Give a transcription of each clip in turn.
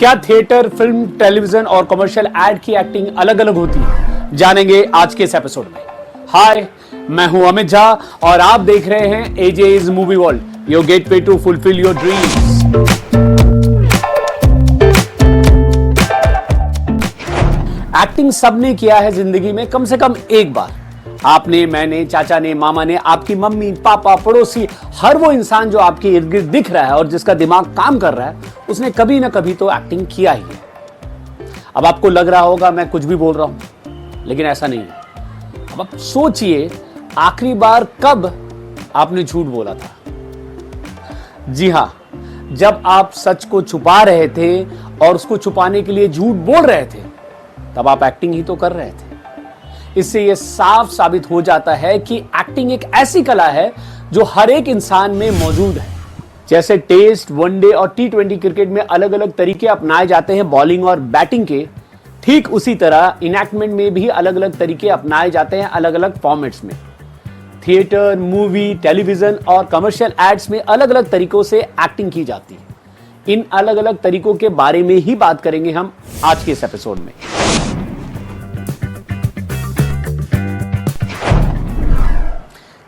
क्या theatre, film, television और commercial add की एक्टिंग अलग अलग होती है, जानेंगे आज के इस एपिसोड में। हाय, मैं हूं अमित झा और आप देख रहे हैं AJ's movie world, your gateway to fulfill your dreams. Acting सबने किया है जिंदगी में कम से कम एक बार। आपने, मैंने, चाचा ने, मामा ने, आपकी मम्मी, पापा, पड़ोसी, हर वो इंसान जो आपके इर्द गिर्द दिख रहा है और जिसका दिमाग काम कर रहा है, उसने कभी ना कभी तो एक्टिंग किया ही है। अब आपको लग रहा होगा मैं कुछ भी बोल रहा हूं, लेकिन ऐसा नहीं है। अब आप सोचिए, आखिरी बार कब आपने झूठ बोला था? जी हां, जब आप सच को छुपा रहे थे और उसको छुपाने के लिए झूठ बोल रहे थे, तब आप एक्टिंग ही तो कर रहे थे। इससे यह साफ साबित हो जाता है कि एक्टिंग एक ऐसी कला है जो हर एक इंसान में मौजूद है। जैसे टेस्ट, वनडे और T20 क्रिकेट में अलग अलग तरीके अपनाए जाते हैं बॉलिंग और बैटिंग के, ठीक उसी तरह इनएक्टमेंट में भी अलग अलग तरीके अपनाए जाते हैं अलग अलग फॉर्मेट्स में। थिएटर, मूवी, टेलीविजन और कमर्शियल एड्स में अलग अलग तरीकों से एक्टिंग की जाती है। इन अलग अलग तरीकों के बारे में ही बात करेंगे हम आज के इस एपिसोड में।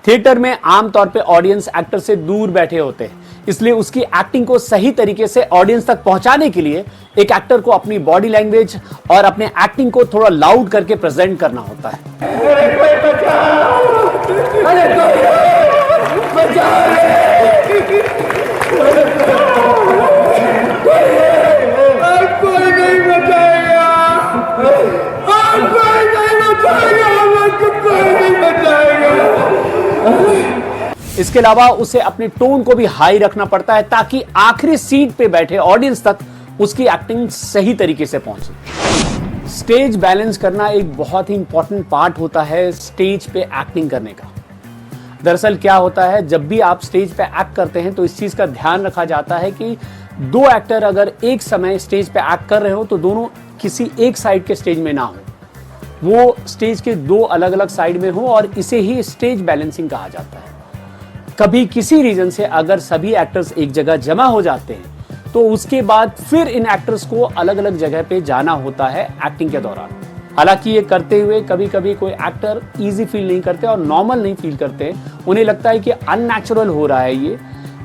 थिएटर में आमतौर पे ऑडियंस एक्टर से दूर बैठे होते हैं, इसलिए उसकी एक्टिंग को सही तरीके से ऑडियंस तक पहुंचाने के लिए एक एक्टर को अपनी बॉडी लैंग्वेज और अपने एक्टिंग को थोड़ा लाउड करके प्रेजेंट करना होता है। इसके अलावा उसे अपने टोन को भी हाई रखना पड़ता है ताकि आखिरी सीट पे बैठे ऑडियंस तक उसकी एक्टिंग सही तरीके से पहुंचे। स्टेज बैलेंस करना एक बहुत ही इंपॉर्टेंट पार्ट होता है स्टेज पे एक्टिंग करने का। दरअसल क्या होता है, जब भी आप स्टेज पे एक्ट करते हैं तो इस चीज का ध्यान रखा जाता है कि दो एक्टर अगर एक समय स्टेज पे एक्ट कर रहे हो तो दोनों किसी एक साइड के स्टेज में ना हो, वो स्टेज के दो अलग अलग साइड में हो, और इसे ही स्टेज बैलेंसिंग कहा जाता है। कभी किसी रीजन से अगर सभी एक्टर्स एक जगह जमा हो जाते हैं तो उसके बाद फिर इन एक्टर्स को अलग अलग जगह पे जाना होता है एक्टिंग के दौरान। हालांकि ये करते हुए कभी कभी कोई एक्टर इजी फील नहीं करते और नॉर्मल नहीं फील करते, उन्हें लगता है कि अननेचुरल हो रहा है ये,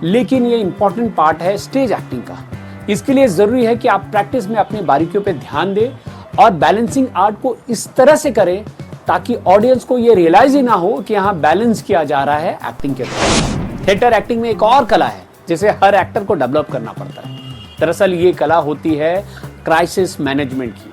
लेकिन ये इंपॉर्टेंट पार्ट है स्टेज एक्टिंग का। इसके लिए जरूरी है कि आप प्रैक्टिस में अपनी बारीकियों पर ध्यान दें और बैलेंसिंग आर्ट को इस तरह से करें ताकि ऑडियंस को यह रियलाइज ही ना हो कि यहां बैलेंस किया जा रहा है एक्टिंग के दौरान। थिएटर एक्टिंग में एक और कला है जिसे हर एक्टर को डेवलप करना पड़ता है। दरअसल ये कला होती है क्राइसिस मैनेजमेंट की।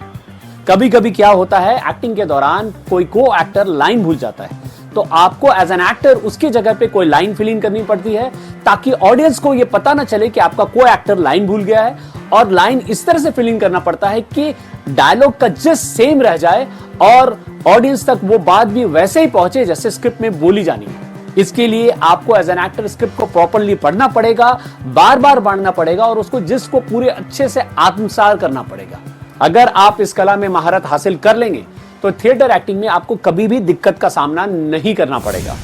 कभी कभी क्या होता है, एक्टिंग के दौरान कोई को एक्टर लाइन भूल जाता है, तो आपको एज एन एक्टर उसकी जगह पे कोई लाइन फिल इन करनी पड़ती है ताकि ऑडियंस को यह पता ना चले कि आपका को एक्टर लाइन भूल गया है, और लाइन इस तरह से फिल इन करना पड़ता है कि डायलॉग का जस्ट सेम रह जाए और ऑडियंस तक वो बात भी वैसे ही पहुंचे जैसे स्क्रिप्ट में बोली जानी है। इसके लिए आपको एज एन एक्टर स्क्रिप्ट को प्रॉपर्ली पढ़ना पड़ेगा, बार बार पढ़ना पड़ेगा और उसको जिसको पूरे अच्छे से आत्मसात करना पड़ेगा। अगर आप इस कला में महारत हासिल कर लेंगे तो थिएटर एक्टिंग में आपको कभी भी दिक्कत का सामना नहीं करना पड़ेगा।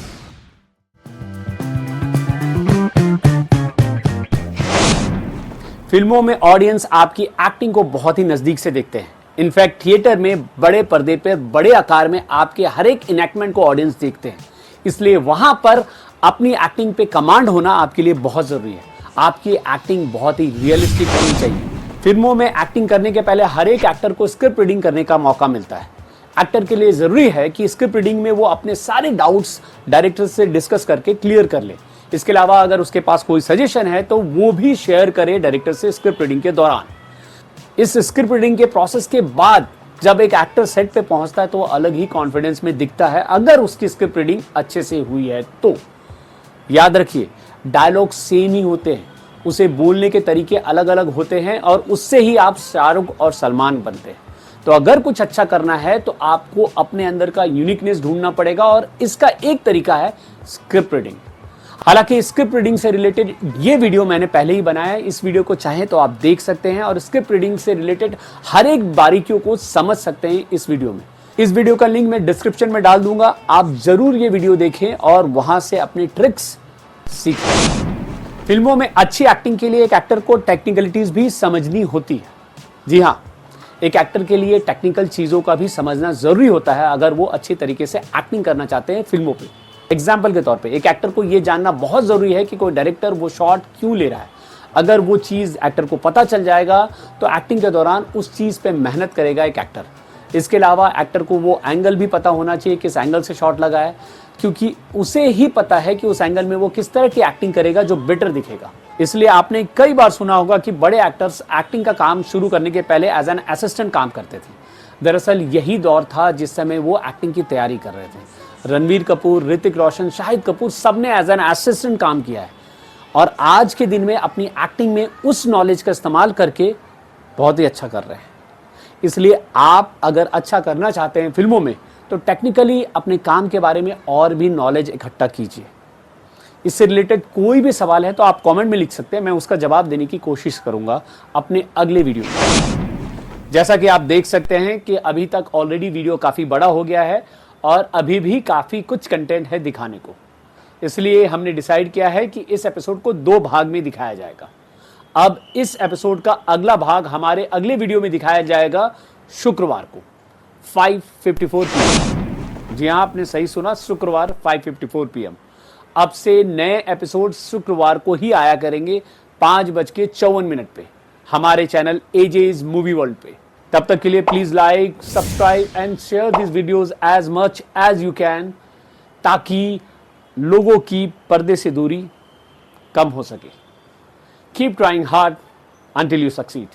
फिल्मों में ऑडियंस आपकी एक्टिंग को बहुत ही नजदीक से देखते हैं। इनफैक्ट थिएटर में बड़े पर्दे पर बड़े आकार में आपके हर एक इनएक्टमेंट को ऑडियंस देखते हैं, इसलिए वहां पर अपनी एक्टिंग पे कमांड होना आपके लिए बहुत जरूरी है। आपकी एक्टिंग बहुत ही रियलिस्टिक होनी चाहिए। फिल्मों में एक्टिंग करने के पहले हर एक एक्टर को स्क्रिप्ट रीडिंग करने का मौका मिलता है। एक्टर के लिए जरूरी है कि स्क्रिप्ट रीडिंग में वो अपने सारे डाउट्स डायरेक्टर से डिस्कस करके क्लियर कर ले। इसके अलावा अगर उसके पास कोई सजेशन है तो वो भी शेयर करे डायरेक्टर से स्क्रिप्ट रीडिंग के दौरान। इस स्क्रिप्ट रीडिंग के प्रोसेस के बाद जब एक एक्टर सेट पे पहुंचता है तो वो अलग ही कॉन्फिडेंस में दिखता है, अगर उसकी स्क्रिप्ट रीडिंग अच्छे से हुई है तो। याद रखिए, डायलॉग सेम ही होते हैं, उसे बोलने के तरीके अलग अलग होते हैं और उससे ही आप शाहरुख और सलमान बनते हैं। तो अगर कुछ अच्छा करना है तो आपको अपने अंदर का यूनिकनेस ढूंढना पड़ेगा, और इसका एक तरीका है स्क्रिप्ट रीडिंग। हालांकि स्क्रिप्ट रीडिंग से रिलेटेड ये वीडियो मैंने पहले ही बनाया है, इस वीडियो को चाहें तो आप देख सकते हैं और स्क्रिप्ट रीडिंग से रिलेटेड हर एक बारीकियों को समझ सकते हैं इस वीडियो में। इस वीडियो का लिंक मैं डिस्क्रिप्शन में डाल दूंगा, आप जरूर ये वीडियो देखें और वहां से अपनी ट्रिक्स सीखें। फिल्मों में अच्छी एक्टिंग के लिए एक एक्टर को टेक्निकलिटीज भी समझनी होती है। जी हाँ, एक एक्टर के लिए टेक्निकल चीज़ों का भी समझना ज़रूरी होता है अगर वो अच्छी तरीके से एक्टिंग करना चाहते हैं फिल्मों पे। एग्जाम्पल के तौर पे एक एक्टर को ये जानना बहुत ज़रूरी है कि कोई डायरेक्टर वो शॉट क्यों ले रहा है। अगर वो चीज़ एक्टर को पता चल जाएगा तो एक्टिंग के दौरान उस चीज़ पे मेहनत करेगा एक एक्टर। इसके अलावा एक्टर को वो एंगल भी पता होना चाहिए, किस एंगल से शॉट लगा है, क्योंकि उसे ही पता है कि उस एंगल में वो किस तरह की एक्टिंग करेगा जो बेटर दिखेगा। इसलिए आपने कई बार सुना होगा कि बड़े एक्टर्स एक्टिंग का काम शुरू करने के पहले एज एन असिस्टेंट काम करते थे। दरअसल यही दौर था जिस समय वो एक्टिंग की तैयारी कर रहे थे। रणवीर कपूर, ऋतिक रोशन, शाहिद कपूर सबने एज एन असिस्टेंट काम किया है और आज के दिन में अपनी एक्टिंग में उस नॉलेज का इस्तेमाल करके बहुत ही अच्छा कर रहे हैं। इसलिए आप अगर अच्छा करना चाहते हैं फिल्मों में तो टेक्निकली अपने काम के बारे में और भी नॉलेज इकट्ठा कीजिए। इससे रिलेटेड कोई भी सवाल है तो आप कमेंट में लिख सकते हैं, मैं उसका जवाब देने की कोशिश करूंगा अपने अगले वीडियो में। जैसा कि आप देख सकते हैं कि अभी तक ऑलरेडी वीडियो काफ़ी बड़ा हो गया है और अभी भी काफ़ी कुछ कंटेंट है दिखाने को। इसलिए हमने डिसाइड किया है कि इस एपिसोड को 2 भाग में दिखाया जाएगा। अब इस एपिसोड का अगला भाग हमारे अगले वीडियो में दिखाया जाएगा शुक्रवार को 5:54 PM। जी हाँ, आपने सही सुना, शुक्रवार 5:54 PM। अब से नए एपिसोड शुक्रवार को ही आया करेंगे 5:54 पे हमारे चैनल एजेज मूवी वर्ल्ड पे। तब तक के लिए please like, subscribe and share this videos as much as you can, ताकि लोगों की पर्दे से दूरी कम हो सके। Keep trying hard until you succeed.